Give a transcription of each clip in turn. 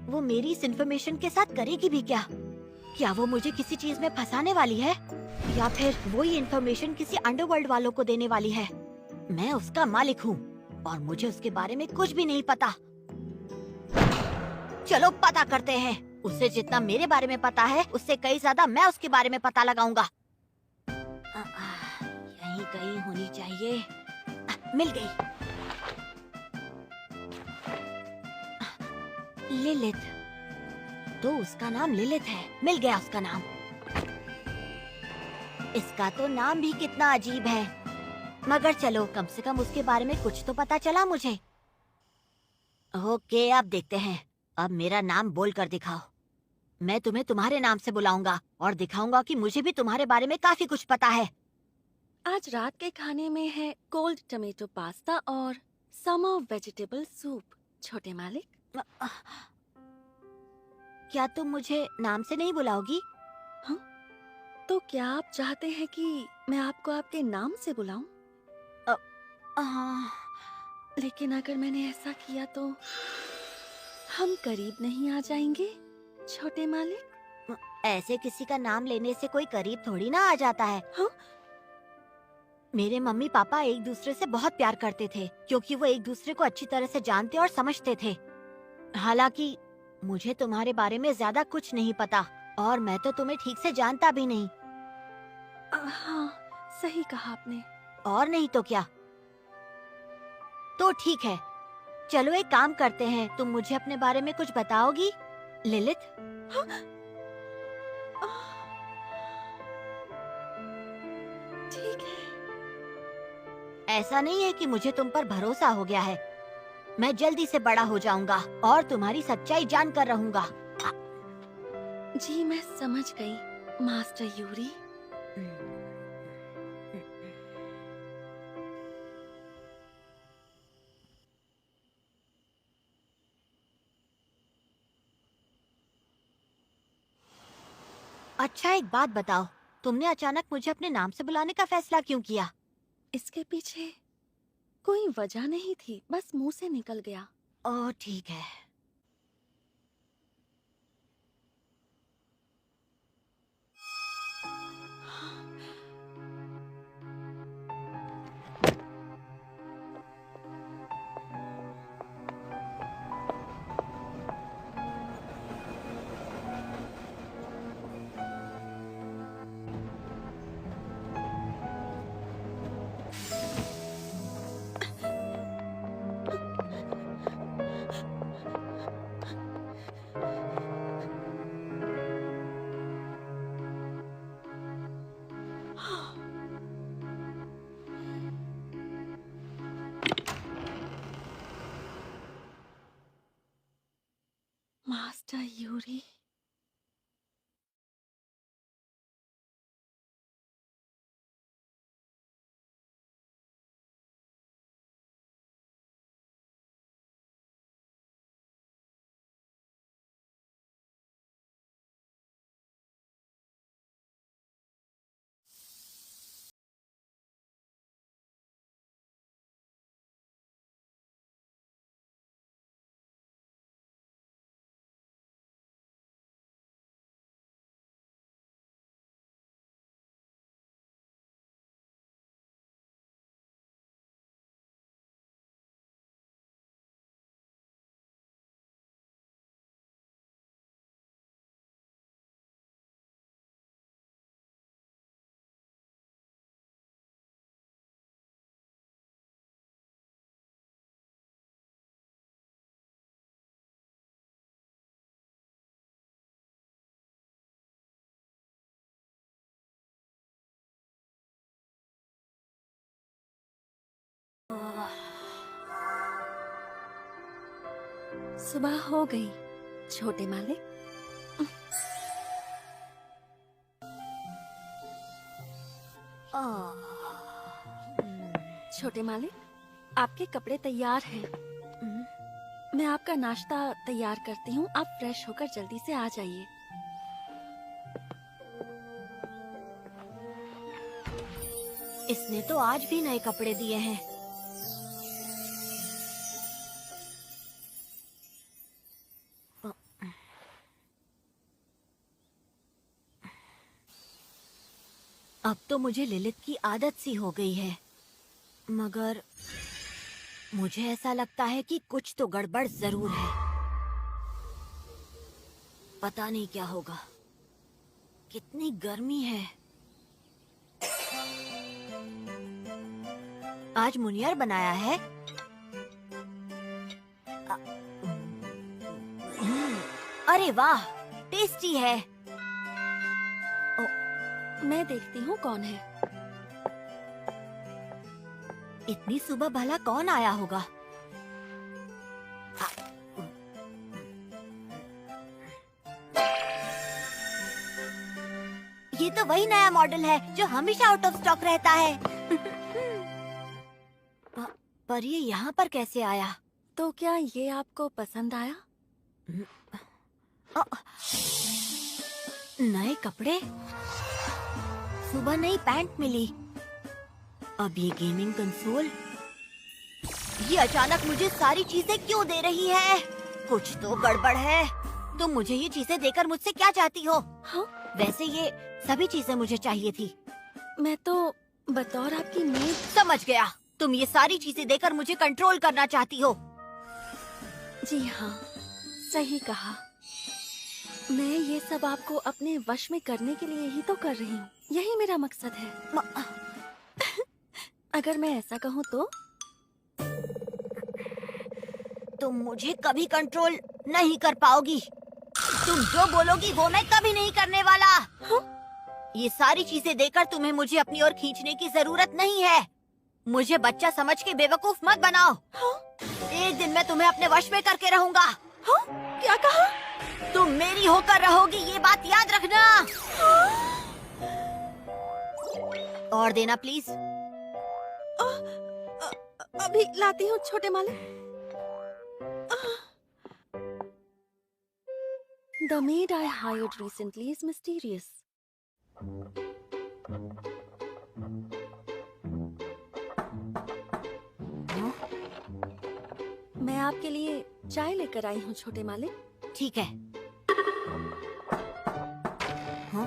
वो मेरी इस इन्फॉर्मेशन के साथ करेगी भी क्या? क्या वो मुझे किसी चीज में फंसाने वाली है या फिर वो ये इन्फॉर्मेशन किसी अंडरवर्ल्ड वालों को देने वाली है? मैं उसका मालिक हूँ और मुझे उसके बारे में कुछ भी नहीं पता। चलो पता करते हैं। उसे जितना मेरे बारे में पता है उससे कई ज्यादा मैं उसके बारे में पता लगाऊंगा। यहीं कहीं होनी चाहिए। मिल गई। लिलिथ। तो उसका नाम लिलिथ है। मिल गया उसका नाम। इसका तो नाम भी कितना अजीब है, मगर चलो कम से कम उसके बारे में कुछ तो पता चला मुझे। ओके, अब देखते हैं। अब मेरा नाम बोल कर दिखाओ। मैं तुम्हें तुम्हारे नाम से बुलाऊंगा और दिखाऊंगा कि मुझे भी तुम्हारे बारे में काफी कुछ पता है। आज रात के खाने में है कोल्ड टमेटो पास्ता और समर वेजिटेबल सूप। छोटे मालिक, क्या तुम मुझे नाम से नहीं बुलाओगी? हाँ? तो क्या आप चाहते हैं कि मैं आपको आपके नाम से बुलाऊं? हाँ। लेकिन अगर मैंने ऐसा किया तो हम करीब नहीं आ जाएंगे, छोटे मालिक? ऐसे किसी का नाम लेने से कोई करीब थोड़ी ना आ जाता है। हाँ? मेरे मम्मी पापा एक दूसरे से बहुत प्यार करते थे क्योंकि वो एक दूसरे को अच्छी तरह से जानते और समझते थे। हालांकि मुझे तुम्हारे बारे में ज्यादा कुछ नहीं पता और मैं तो तुम्हें ठीक से जानता भी नहीं। हाँ, सही कहा आपने। और नहीं तो क्या। तो ठीक है, चलो एक काम करते हैं। तुम मुझे अपने बारे में कुछ बताओगी, लिलिथ? हाँ? ठीक है। ऐसा नहीं है कि मुझे तुम पर भरोसा हो गया है। मैं जल्दी से बड़ा हो जाऊंगा और तुम्हारी सच्चाई जानकर रहूंगा। जी मैं समझ गई, मास्टर यूरी। अच्छा, एक बात बताओ, तुमने अचानक मुझे अपने नाम से बुलाने का फैसला क्यों किया? इसके पीछे कोई वजह नहीं थी, बस मुंह से निकल गया। ओह ठीक है। Master Yuri. सुबह हो गई, छोटे मालिक। छोटे मालिक, आपके कपड़े तैयार हैं। मैं आपका नाश्ता तैयार करती हूँ, आप फ्रेश होकर जल्दी से आ जाइए। इसने तो आज भी नए कपड़े दिए हैं। अब तो मुझे लिलित की आदत सी हो गई है, मगर मुझे ऐसा लगता है कि कुछ तो गड़बड़ जरूर है। पता नहीं क्या होगा। कितनी गर्मी है। आज मुनियर बनाया है। अरे वाह, टेस्टी है। मैं देखती हूँ कौन है। इतनी सुबह भला कौन आया होगा? ये तो वही नया मॉडल है जो हमेशा आउट ऑफ स्टॉक रहता है। पर ये यहाँ पर कैसे आया? तो क्या ये आपको पसंद आया? नए कपड़े, सुबह नई पैंट मिली, अब ये गेमिंग कंसोल। ये अचानक मुझे सारी चीजें क्यों दे रही है? कुछ तो गड़बड़ है। तुम मुझे ये चीजें देकर मुझसे क्या चाहती हो? हाँ? वैसे ये सभी चीजें मुझे चाहिए थी। मैं तो बतौर आपकी मेड। समझ गया, तुम ये सारी चीजें देकर मुझे कंट्रोल करना चाहती हो। जी हाँ, सही कहा। मैं ये सब आपको अपने वश में करने के लिए ही तो कर रही हूँ। यही मेरा मकसद है। अगर मैं ऐसा कहूँ तो? तुम मुझे कभी कंट्रोल नहीं कर पाओगी। तुम जो बोलोगी वो मैं कभी नहीं करने वाला। हाँ? ये सारी चीजें देकर तुम्हें मुझे अपनी ओर खींचने की जरूरत नहीं है। मुझे बच्चा समझ के बेवकूफ मत बनाओ। हाँ? एक दिन मैं तुम्हें अपने वश में करके रहूंगा। हाँ? क्या कहा? तुम मेरी होकर रहोगी, ये बात याद रखना। और देना प्लीज। अभी लाती हूँ छोटे मालिक। The maid I hired recently is mysterious. मैं आपके लिए चाय लेकर आई हूँ छोटे मालिक। ठीक है। हाँ?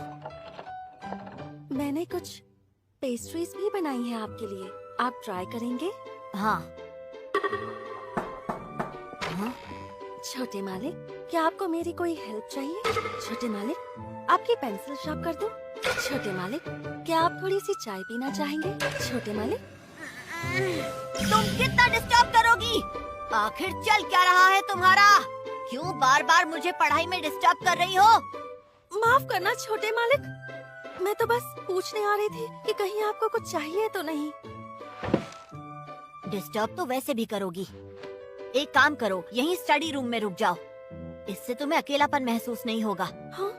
मैंने कुछ पेस्ट्रीज भी बनाई हैं आपके लिए। आप ट्राई करेंगे? हाँ। हाँ? छोटे मालिक, क्या आपको मेरी कोई हेल्प चाहिए? छोटे मालिक, आपकी पेंसिल शार्प कर दूं? छोटे मालिक, क्या आप थोड़ी सी चाय पीना चाहेंगे? छोटे मालिक, तुम कितना डिस्टर्ब करोगी? आखिर चल क्या रहा है तुम्हारा? क्यों बार बार मुझे पढ़ाई में डिस्टर्ब कर रही हो? माफ करना छोटे मालिक, मैं तो बस पूछने आ रही थी कि कहीं आपको कुछ चाहिए तो नहीं। डिस्टर्ब तो वैसे भी करोगी। एक काम करो, यहीं स्टडी रूम में रुक जाओ। इससे तुम्हें अकेलापन महसूस नहीं होगा। हाँ?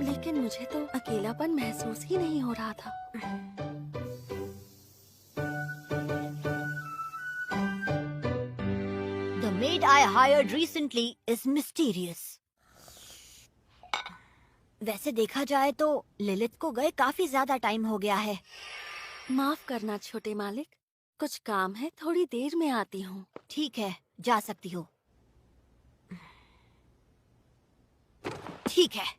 लेकिन मुझे तो अकेलापन महसूस ही नहीं हो रहा था। The maid I hired recently is mysterious. वैसे देखा जाए तो लिलित को गए काफी ज्यादा टाइम हो गया है। माफ करना छोटे मालिक, कुछ काम है, थोड़ी देर में आती हूँ। ठीक है, जा सकती हो। ठीक है।